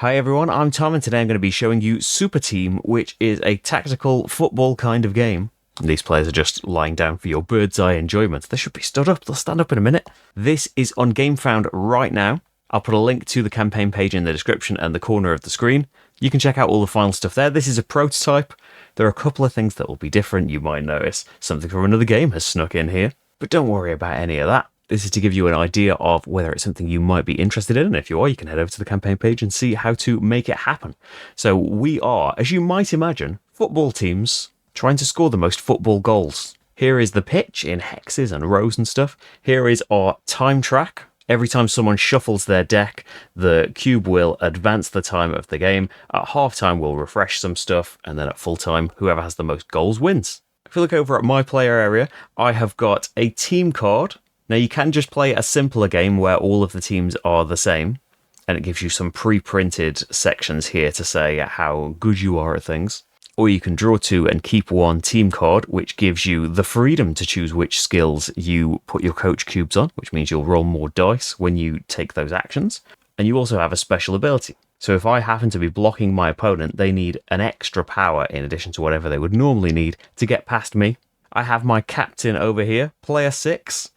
Hi everyone, I'm Tom and today I'm going to be showing you Super Team, which is a tactical football kind of game. These players are just lying down for your bird's eye enjoyment. They should be stood up, they'll stand up in a minute. This is on GameFound right now. I'll put a link to the campaign page in the description and the corner of the screen. You can check out all the final stuff there. This is a prototype. There are a couple of things that will be different. You might notice something from another game has snuck in here, but don't worry about any of that. This is to give you an idea of whether it's something you might be interested in, and if you are, you can head over to the campaign page and see how to make it happen. So we are, as you might imagine, football teams trying to score the most football goals. Here is the pitch in hexes and rows and stuff. Here is our time track. Every time someone shuffles their deck, the cube will advance the time of the game. At half-time, we'll refresh some stuff, and then at full-time, whoever has the most goals wins. If you look over at my player area, I have got a team card. Now, you can just play a simpler game where all of the teams are the same, and it gives you some pre-printed sections here to say how good you are at things. Or you can draw two and keep one team card, which gives you the freedom to choose which skills you put your coach cubes on, which means you'll roll more dice when you take those actions. And you also have a special ability. So if I happen to be blocking my opponent, they need an extra power in addition to whatever they would normally need to get past me. I have my captain over here, player 6,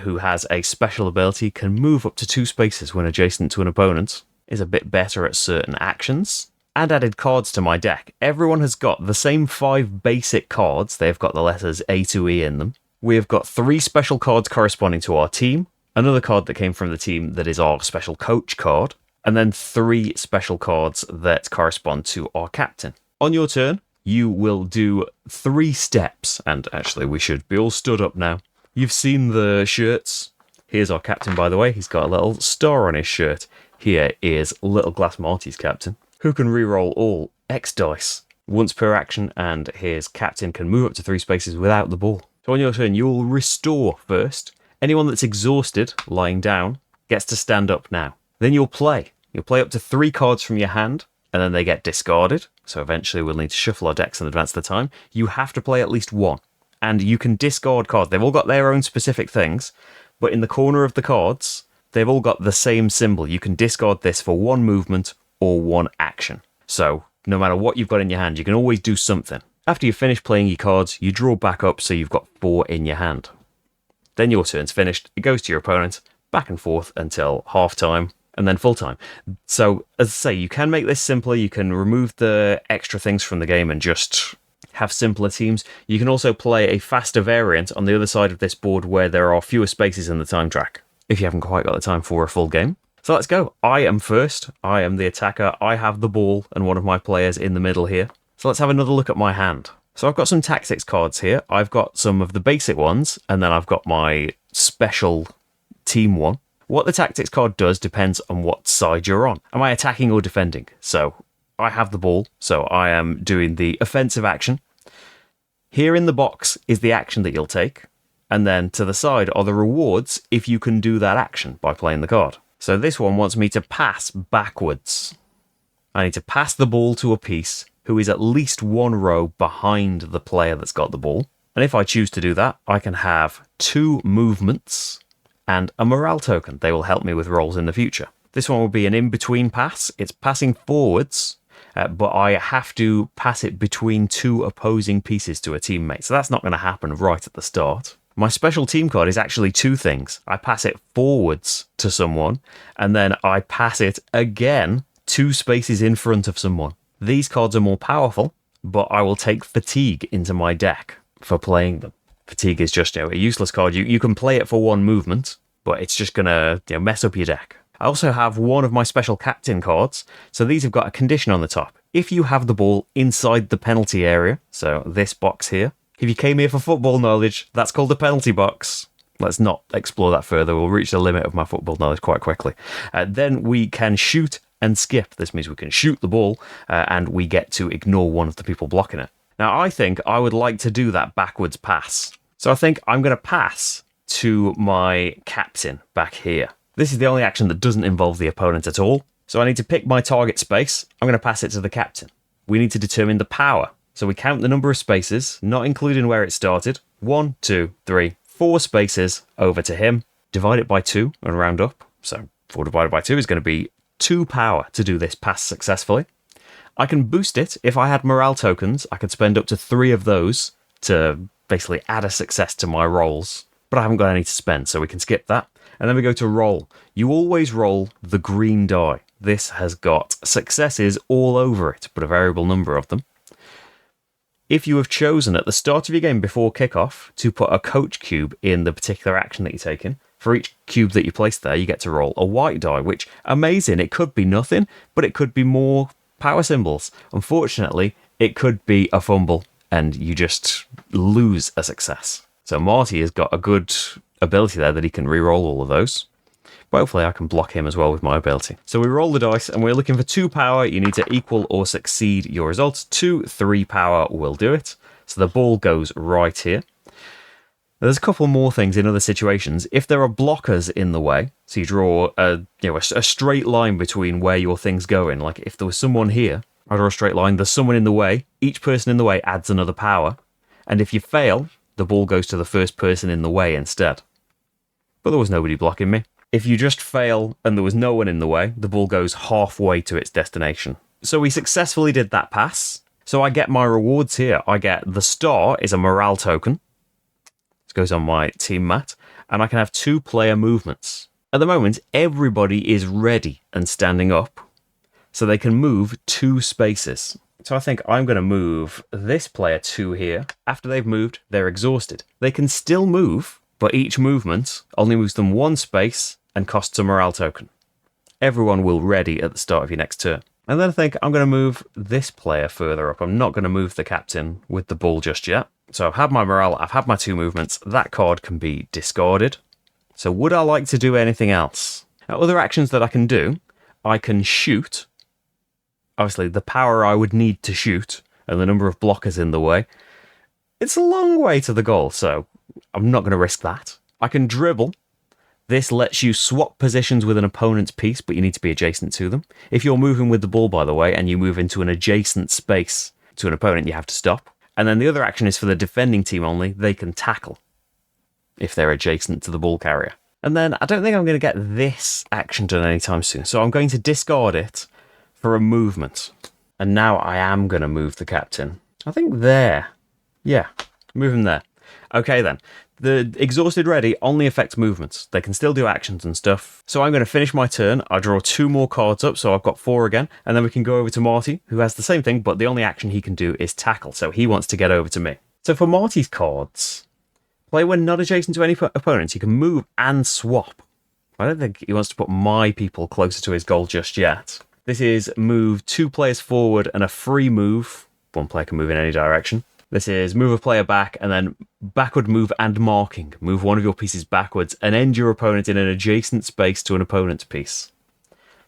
who has a special ability, can move up to 2 spaces when adjacent to an opponent, is a bit better at certain actions, and added cards to my deck. Everyone has got the same 5 basic cards. They've got the letters A to E in them. We have got 3 special cards corresponding to our team, another card that came from the team that is our special coach card, and then 3 special cards that correspond to our captain. On your turn, you will do 3 steps, and actually we should be all stood up now. You've seen the shirts. Here's our captain, by the way. He's got a little star on his shirt. Here is Little Glass Marty's captain, who can reroll all X dice once per action, and his captain can move up to 3 spaces without the ball. So on your turn, you'll restore first. Anyone that's exhausted, lying down, gets to stand up now. Then you'll play. You'll play up to 3 cards from your hand, and then they get discarded. So eventually we'll need to shuffle our decks and advance the time. You have to play at least 1. And you can discard cards. They've all got their own specific things, but in the corner of the cards, they've all got the same symbol. You can discard this for 1 movement or 1 action. So no matter what you've got in your hand, you can always do something. After you finish playing your cards, you draw back up so you've got 4 in your hand. Then your turn's finished. It goes to your opponent, back and forth until half-time, and then full-time. So, as I say, you can make this simpler. You can remove the extra things from the game and just have simpler teams. You can also play a faster variant on the other side of this board where there are fewer spaces in the time track, if you haven't quite got the time for a full game. So let's go. I am first. I am the attacker. I have the ball and one of my players in the middle here. So let's have another look at my hand. So I've got some tactics cards here. I've got some of the basic ones, and then I've got my special team one. What the tactics card does depends on what side you're on. Am I attacking or defending? So I have the ball, so I am doing the offensive action. Here in the box is the action that you'll take, and then to the side are the rewards if you can do that action by playing the card. So this one wants me to pass backwards. I need to pass the ball to a piece who is at least 1 row behind the player that's got the ball. And if I choose to do that, I can have 2 movements and a morale token. They will help me with rolls in the future. This one will be an in-between pass. It's passing forwards, but I have to pass it between 2 opposing pieces to a teammate. So that's not going to happen right at the start. My special team card is actually 2 things. I pass it forwards to someone, and then I pass it again 2 spaces in front of someone. These cards are more powerful, but I will take Fatigue into my deck for playing them. Fatigue is just a useless card. You can play it for 1 movement, but it's just going to mess up your deck. I also have one of my special captain cards, so these have got a condition on the top. If you have the ball inside the penalty area, so this box here, if you came here for football knowledge, that's called a penalty box. Let's not explore that further. We'll reach the limit of my football knowledge quite quickly. Then we can shoot and skip. This means we can shoot the ball, and we get to ignore one of the people blocking it. Now, I think I would like to do that backwards pass. So I think I'm going to pass to my captain back here. This is the only action that doesn't involve the opponent at all. So I need to pick my target space. I'm going to pass it to the captain. We need to determine the power. So we count the number of spaces, not including where it started. 1, 2, 3, 4 spaces over to him. Divide it by 2 and round up. So 4 divided by 2 is going to be 2 power to do this pass successfully. I can boost it. If I had morale tokens, I could spend up to 3 of those to basically add a success to my rolls. But I haven't got any to spend, so we can skip that. And then we go to roll. You always roll the green die. This has got successes all over it, but a variable number of them. If you have chosen at the start of your game before kickoff to put a coach cube in the particular action that you're taking, for each cube that you place there, you get to roll a white die, which, amazing, it could be nothing, but it could be more power symbols. Unfortunately, it could be a fumble, and you just lose a success. So Marty has got a good ability there that he can re-roll all of those. But hopefully I can block him as well with my ability. So we roll the dice, and we're looking for 2 power. You need to equal or succeed your results. 2, 3 power will do it. So the ball goes right here. There's a couple more things in other situations. If there are blockers in the way, so you draw a straight line between where your thing's going. Like if there was someone here, I draw a straight line, there's someone in the way. Each person in the way adds another power. And if you fail, the ball goes to the first person in the way instead. But there was nobody blocking me. If you just fail and there was no one in the way, the ball goes halfway to its destination. So we successfully did that pass. So I get my rewards here. I get the star is a morale token. This goes on my team mat. And I can have 2 player movements. At the moment, everybody is ready and standing up. So they can move 2 spaces. So I think I'm going to move this player to here. After they've moved, they're exhausted. They can still move, but each movement only moves them 1 space and costs a morale token. Everyone will ready at the start of your next turn. And then I think I'm going to move this player further up. I'm not going to move the captain with the ball just yet. So I've had my morale, I've had my 2 movements. That card can be discarded. So would I like to do anything else? Now, other actions that I can do, I can shoot. Obviously, the power I would need to shoot and the number of blockers in the way. It's a long way to the goal, so I'm not going to risk that. I can dribble. This lets you swap positions with an opponent's piece, but you need to be adjacent to them. If you're moving with the ball, by the way, and you move into an adjacent space to an opponent, you have to stop. And then the other action is for the defending team only. They can tackle if they're adjacent to the ball carrier. And then I don't think I'm going to get this action done anytime soon, so I'm going to discard it for a movement. And now I am going to move the captain. I think there. Yeah, move him there. Okay then. The exhausted ready only affects movements. They can still do actions and stuff. So I'm going to finish my turn. I draw 2 more cards up, so I've got 4 again. And then we can go over to Marty, who has the same thing, but the only action he can do is tackle. So he wants to get over to me. So for Marty's cards, play when not adjacent to any opponents. He can move and swap. I don't think he wants to put my people closer to his goal just yet. This is move 2 players forward and a free move. 1 player can move in any direction. This is move a player back and then backward move and marking. Move 1 of your pieces backwards and end your opponent in an adjacent space to an opponent's piece.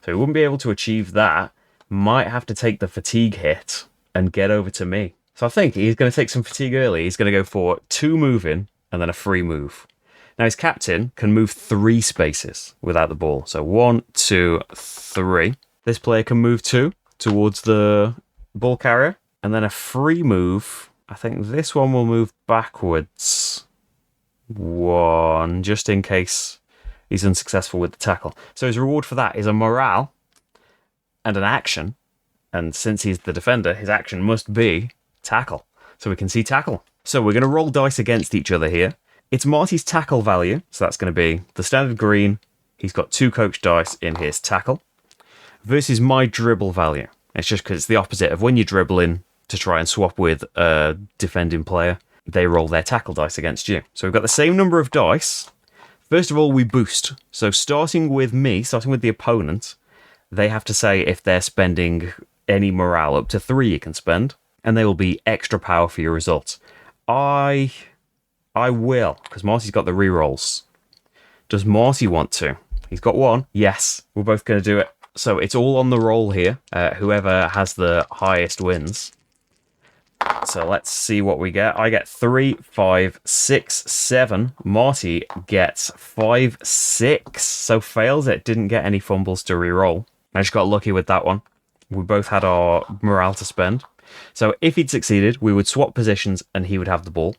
So he wouldn't be able to achieve that. Might have to take the fatigue hit and get over to me. So I think he's going to take some fatigue early. He's going to go for 2 moving and then a free move. Now his captain can move 3 spaces without the ball. So 1, 2, 3. This player can move 2 towards the ball carrier. And then a free move. I think this one will move backwards 1, just in case he's unsuccessful with the tackle. So his reward for that is a morale and an action. And since he's the defender, his action must be tackle. So we can see tackle. So we're going to roll dice against each other here. It's Marty's tackle value. So that's going to be the standard green. He's got 2 coach dice in his tackle. Versus my dribble value. It's just because it's the opposite of when you're dribbling to try and swap with a defending player, they roll their tackle dice against you. So we've got the same number of dice. First of all, we boost. So starting with me, starting with the opponent, they have to say if they're spending any morale. Up to 3 you can spend, and they will be extra power for your results. I will, because Marty's got the rerolls. Does Marty want to? He's got 1. Yes, we're both going to do it. So it's all on the roll here. Whoever has the highest wins. So let's see what we get. I get 3, 5, 6, 7. Marty gets 5, 6. So fails it. Didn't get any fumbles to re-roll. I just got lucky with that one. We both had our morale to spend. So if he'd succeeded, we would swap positions and he would have the ball.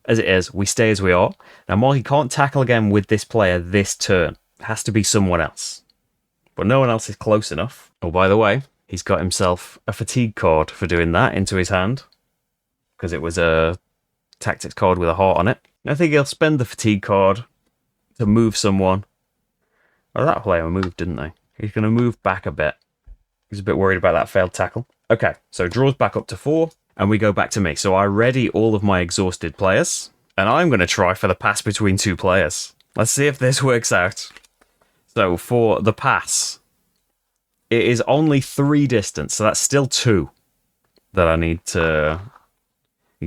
As it is, we stay as we are. Now Marty can't tackle again with this player this turn. It has to be someone else. but no one else is close enough. Oh, by the way, he's got himself a fatigue card for doing that into his hand, because it was a tactics card with a heart on it. I think he'll spend the fatigue card to move someone. Oh, that player moved, didn't they? He's going to move back a bit. He's a bit worried about that failed tackle. Okay, so draws back up to 4, and we go back to me. So I ready all of my exhausted players, and I'm going to try for the pass between 2 players. Let's see if this works out. So for the pass, it is only 3 distance, so that's still 2 that I need to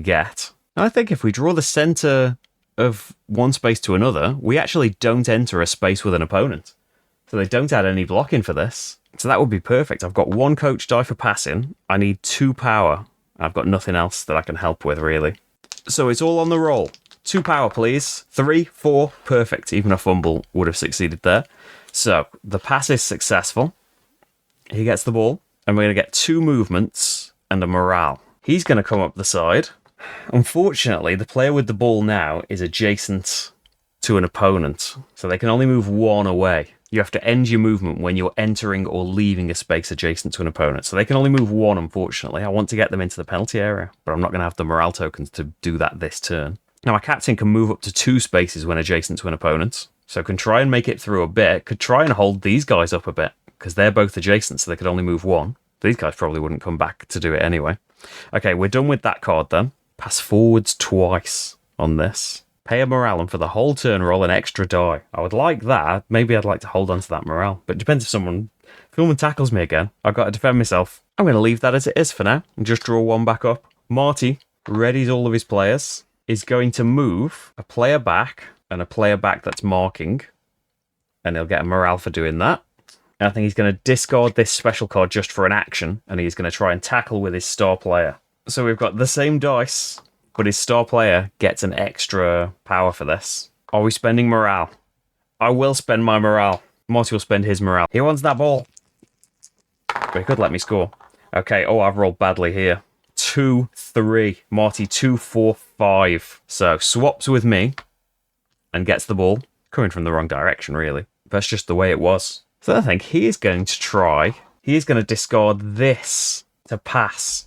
get. And I think if we draw the center of one space to another, we actually don't enter a space with an opponent. So they don't add any blocking for this. So that would be perfect. I've got 1 coach die for passing. I need 2 power. I've got nothing else that I can help with, really. So it's all on the roll. 2 power, please. 3, 4, perfect. Even a fumble would have succeeded there. So the pass is successful. He gets the ball, and we're going to get 2 movements and a morale. He's going to come up the side. Unfortunately, the player with the ball now is adjacent to an opponent, so they can only move 1 away. You have to end your movement when you're entering or leaving a space adjacent to an opponent. So they can only move 1, unfortunately. I want to get them into the penalty area, but I'm not going to have the morale tokens to do that this turn. Now, my captain can move up to 2 spaces when adjacent to an opponent, so can try and make it through a bit. Could try and hold these guys up a bit, because they're both adjacent, so they could only move 1. These guys probably wouldn't come back to do it anyway. Okay, we're done with that card then. Pass forwards twice on this. Pay a morale, and for the whole turn, roll an extra die. I would like that. Maybe I'd like to hold on to that morale. But it depends if someone tackles me again. I've got to defend myself. I'm going to leave that as it is for now and just draw 1 back up. Marty readies all of his players. Is going to move a player back and a player back that's marking. And he'll get a morale for doing that. And I think he's going to discard this special card just for an action. And he's going to try and tackle with his star player. So we've got the same dice, but his star player gets an extra power for this. Are we spending morale? I will spend my morale. Marty will spend his morale. He wants that ball. But he could let me score. Okay, oh, I've rolled badly here. 2, 3. Marty, 2, 4, 5. So swaps with me and gets the ball. Coming from the wrong direction, really. That's just the way it was. So I think he is going to try. He is going to discard this to pass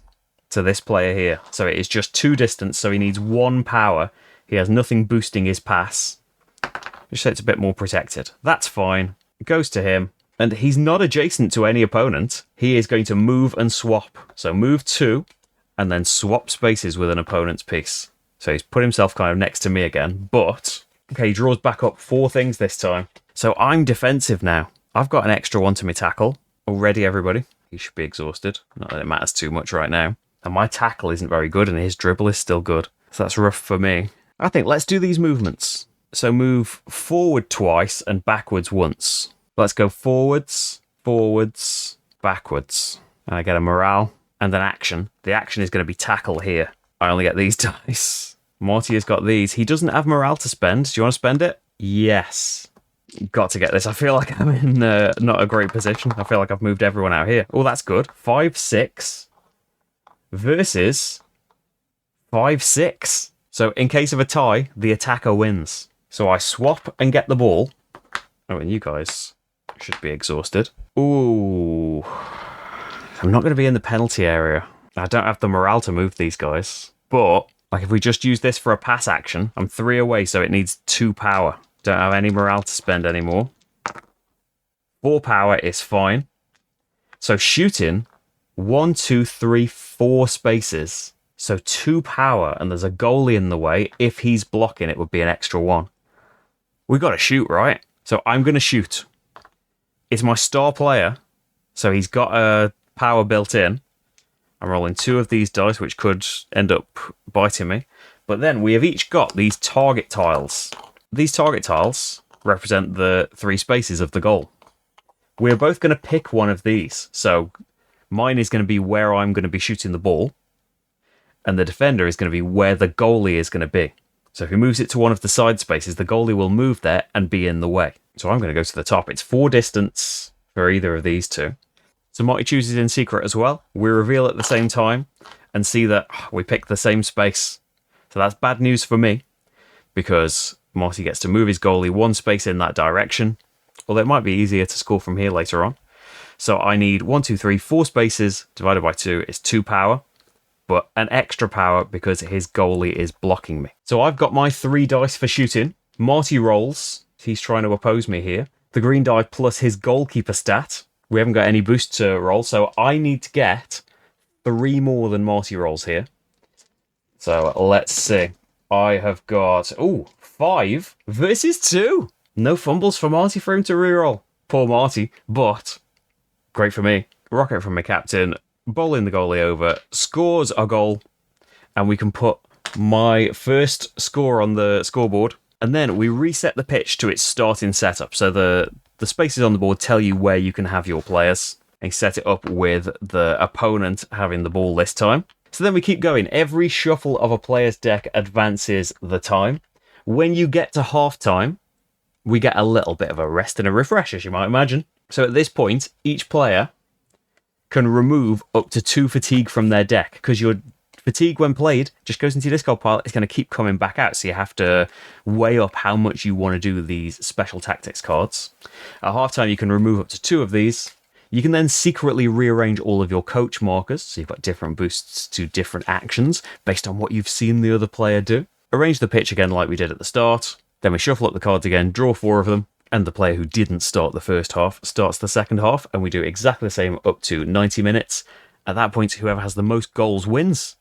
to this player here. So it is just 2 distance, so he needs 1 power. He has nothing boosting his pass. Just so it's a bit more protected. That's fine. It goes to him. And he's not adjacent to any opponent. He is going to move and swap. So move 2, and then swap spaces with an opponent's piece. So he's put himself kind of next to me again. But, okay, he draws back up 4 things this time. So I'm defensive now. I've got an extra 1 to my tackle. Already, everybody. He should be exhausted. Not that it matters too much right now. And my tackle isn't very good, and his dribble is still good. So that's rough for me. I think let's do these movements. So move forward twice and backwards once. Let's go forwards, forwards, backwards. And I get a morale and an action. The action is going to be tackle here. I only get these dice. Marty has got these. He doesn't have morale to spend. Do you want to spend it? Yes. Got to get this. I feel like I'm in not a great position. I feel like I've moved everyone out here. Oh, that's good. 5, 6. Versus 5, 6. So in case of a tie, the attacker wins. So I swap and get the ball. Oh, and you guys should be exhausted. Ooh. I'm not going to be in the penalty area. I don't have the morale to move these guys. But, like, if we just use this for a pass action, I'm 3 away, so it needs 2 power. Don't have any morale to spend anymore. 4 power is fine. So shooting... 1, 2, 3, 4 spaces. So 2 power, and there's a goalie in the way. If he's blocking, it would be an extra 1. We got to shoot, right? So I'm going to shoot. It's my star player, so he's got a power built in. I'm rolling 2 of these dice, which could end up biting me. But then we have each got these target tiles. These target tiles represent the 3 spaces of the goal. We're both going to pick one of these. So mine is going to be where I'm going to be shooting the ball, and the defender is going to be where the goalie is going to be. So if he moves it to one of the side spaces, the goalie will move there and be in the way. So I'm going to go to the top. It's 4 distance for either of these 2. So Marty chooses in secret as well. We reveal at the same time and see that we picked the same space. So that's bad news for me, because Marty gets to move his goalie 1 space in that direction, although it might be easier to score from here later on. So I need 1, 2, 3, 4 spaces divided by 2 is 2 power, but an extra power because his goalie is blocking me. So I've got my 3 dice for shooting. Marty rolls. He's trying to oppose me here. The green die plus his goalkeeper stat. We haven't got any boost to roll, so I need to get 3 more than Marty rolls here. So let's see. I have got, 5 versus 2. No fumbles for Marty for him to reroll. Poor Marty, but great for me. Rocket from my captain, bowling the goalie over, scores a goal, and we can put my first score on the scoreboard. And then we reset the pitch to its starting setup. So the spaces on the board tell you where you can have your players, and set it up with the opponent having the ball this time. So then we keep going. Every shuffle of a player's deck advances the time. When you get to half time, we get a little bit of a rest and a refresh, as you might imagine. So at this point, each player can remove up to 2 fatigue from their deck, because your fatigue when played just goes into your discard pile. It's going to keep coming back out, so you have to weigh up how much you want to do with these special tactics cards. At halftime, you can remove up to 2 of these. You can then secretly rearrange all of your coach markers, so you've got different boosts to different actions based on what you've seen the other player do. Arrange the pitch again like we did at the start. Then we shuffle up the cards again, draw 4 of them, and the player who didn't start the first half starts the second half, and we do exactly the same up to 90 minutes. At that point, whoever has the most goals wins.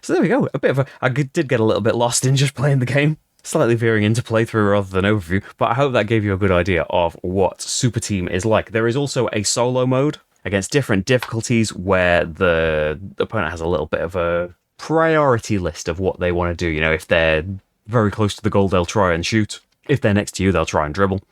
So there we go. I did get a little bit lost in just playing the game. Slightly veering into playthrough rather than overview, but I hope that gave you a good idea of what Super Team is like. There is also a solo mode against different difficulties where the opponent has a little bit of a priority list of what they want to do. You know, if they're very close to the goal, they'll try and shoot. If they're next to you, they'll try and dribble.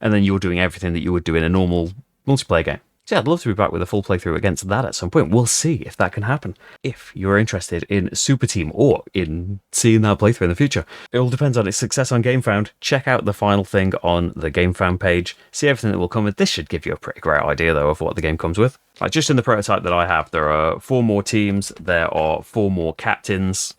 And then you're doing everything that you would do in a normal multiplayer game. So yeah, I'd love to be back with a full playthrough against that at some point. We'll see if that can happen. If you're interested in Super Team or in seeing that playthrough in the future, it all depends on its success on GameFound. Check out the final thing on the GameFound page. See everything that will come with. This should give you a pretty great idea, though, of what the game comes with. Like, just in the prototype that I have, there are 4 more teams. There are 4 more captains.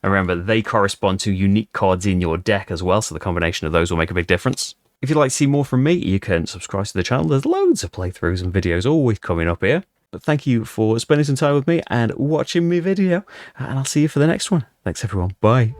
And remember, they correspond to unique cards in your deck as well, so the combination of those will make a big difference. If you'd like to see more from me, you can subscribe to the channel. There's loads of playthroughs and videos always coming up here. But thank you for spending some time with me and watching my video, and I'll see you for the next one. Thanks, everyone. Bye.